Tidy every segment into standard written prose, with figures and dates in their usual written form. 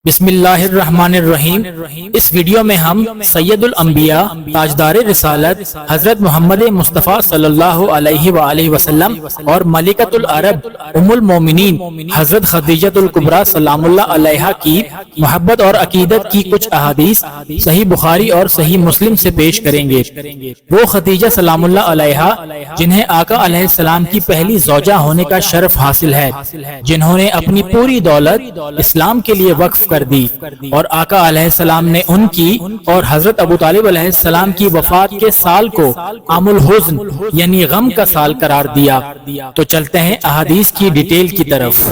بسم اللہ الرحمن الرحیم۔ اس ویڈیو میں ہم سید الانبیاء تاجدار رسالت حضرت محمد مصطفیٰ صلی اللہ علیہ وآلہ وسلم اور ملکۃ العرب ام المومنین حضرت خدیجہ الکبریٰ سلام اللہ علیہا کی محبت اور عقیدت کی کچھ احادیث صحیح بخاری اور صحیح مسلم سے پیش کریں گے۔ وہ خدیجہ سلام اللہ علیہا جنہیں آقا علیہ السلام کی پہلی زوجہ ہونے کا شرف حاصل ہے، جنہوں نے اپنی پوری دولت اسلام کے لیے وقف کر دی، اور آقا علیہ السلام نے ان کی اور حضرت ابو طالب علیہ السلام کی وفات کے سال کو عام الحزن یعنی غم کا سال قرار دیا۔ تو چلتے ہیں احادیث کی ڈیٹیل کی طرف۔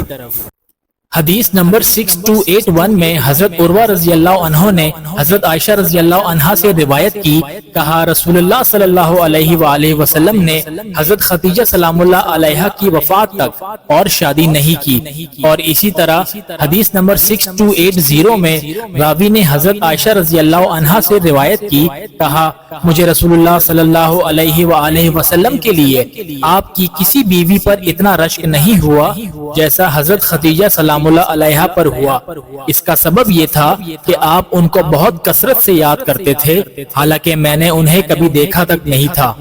حدیث نمبر 6281 میں حضرت عروہ رضی اللہ عنہ نے حضرت عائشہ رضی اللہ عنہا سے روایت کی، کہا رسول اللہ صلی اللہ علیہ وآلہ وسلم نے حضرت خدیجہ سلام اللہ علیہا کی وفات تک اور شادی نہیں کی۔ اور اسی طرح حدیث نمبر 6280 میں راوی نے حضرت عائشہ رضی اللہ عنہا سے روایت کی، کہا مجھے رسول اللہ صلی اللہ علیہ وآلہ وسلم کے لیے آپ کی کسی بیوی پر اتنا رشک نہیں ہوا جیسا حضرت خدیجہ سلام اللہ علیہا پر ہوا۔ اس کا سبب یہ تھا کہ آپ ان کو بہت کثرت سے یاد کرتے تھے، حالانکہ میں نے انہیں کبھی دیکھا تک نہیں تھا۔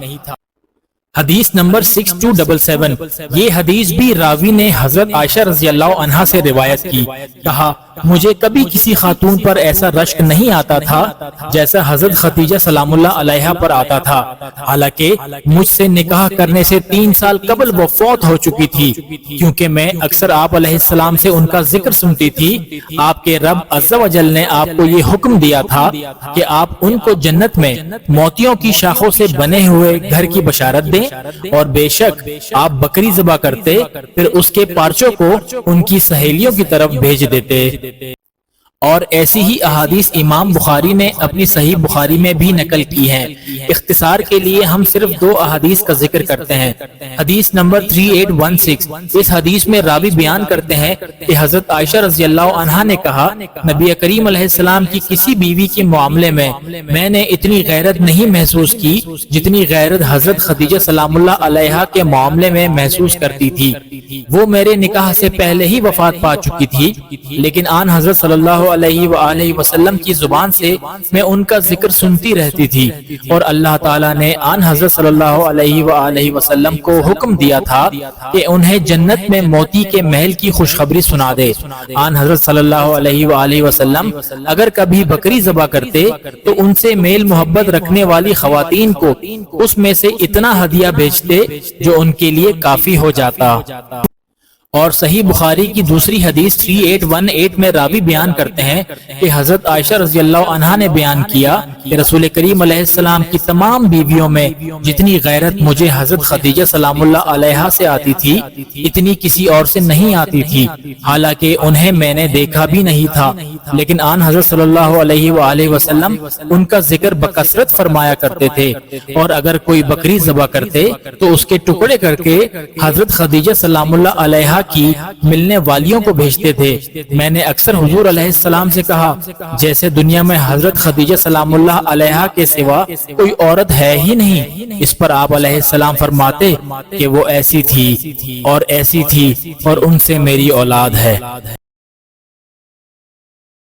حدیث نمبر 6277 یہ حدیث بھی راوی نے حضرت عائشہ رضی اللہ عنہا سے روایت کی، کہا مجھے کبھی کسی خاتون پر ایسا رشک نہیں آتا تھا جیسا حضرت خدیجہ سلام اللہ علیہا پر آتا تھا، حالانکہ مجھ سے نکاح کرنے سے 3 سال قبل وہ فوت ہو چکی تھی، کیونکہ میں اکثر آپ علیہ السلام سے ان کا ذکر سنتی تھی۔ آپ کے رب عز و جل نے آپ کو یہ حکم دیا تھا کہ آپ ان کو جنت میں موتیوں کی شاخوں سے بنے ہوئے گھر کی بشارت دیں، اور بے شک آپ بکری ذبح کرتے پھر اس کے پارچوں کو ان کی سہیلیوں کی طرف بھیج دیتے۔ اور ایسی ہی احادیث امام بخاری نے اپنی صحیح بخاری میں بھی نقل کی ہیں۔ اختصار کے لیے ہم صرف 2 احادیث کا ذکر کرتے ہیں۔ حدیث نمبر 3816 اس حدیث میں راوی بیان کرتے ہیں کہ حضرت عائشہ رضی اللہ عنہا نے کہا نبی کریم علیہ السلام کی کسی بیوی کے معاملے میں نے اتنی غیرت نہیں محسوس کی جتنی غیرت حضرت خدیجہ سلام اللہ علیہا کے معاملے میں محسوس کرتی تھی۔ وہ میرے نکاح سے پہلے ہی وفات پا چکی تھی، لیکن آن حضرت صلی اللہ علیہ وآلہ وسلم کی زبان سے میں ان کا ذکر سنتی رہتی تھی، اور اللہ تعالیٰ نے آن حضرت صلی اللہ علیہ وآلہ وسلم کو حکم دیا تھا کہ انہیں جنت میں موتی کے محل کی خوشخبری سنا دے۔ آن حضرت صلی اللہ علیہ وآلہ وسلم اگر کبھی بکری ذبح کرتے تو ان سے میل محبت رکھنے والی خواتین کو اس میں سے اتنا ہدیہ بھیجتے جو ان کے لیے کافی ہو جاتا۔ اور صحیح بخاری کی دوسری حدیث 3818 میں راوی بیان کرتے ہیں کہ حضرت عائشہ رضی اللہ عنہا نے بیان کیا کہ رسول کریم علیہ السلام کی تمام بیویوں میں جتنی غیرت مجھے حضرت خدیجہ سلام اللہ علیہا سے آتی تھی اتنی کسی اور سے نہیں آتی تھی، حالانکہ انہیں میں نے دیکھا بھی نہیں تھا، لیکن آن حضرت صلی اللہ علیہ وآلہ وسلم ان کا ذکر بکثرت فرمایا کرتے تھے، اور اگر کوئی بکری ذبح کرتے تو اس کے ٹکڑے کر کے حضرت خدیجہ سلام اللہ علیہا کی ملنے والیوں کو بھیجتے تھے۔ میں نے اکثر حضور علیہ السلام سے کہا جیسے دنیا میں حضرت خدیجہ سلام اللہ علیہا کے سوا کوئی عورت ہے ہی نہیں۔ اس پر آپ علیہ السلام فرماتے کہ وہ ایسی تھی اور ایسی تھی اور ان سے میری اولاد ہے۔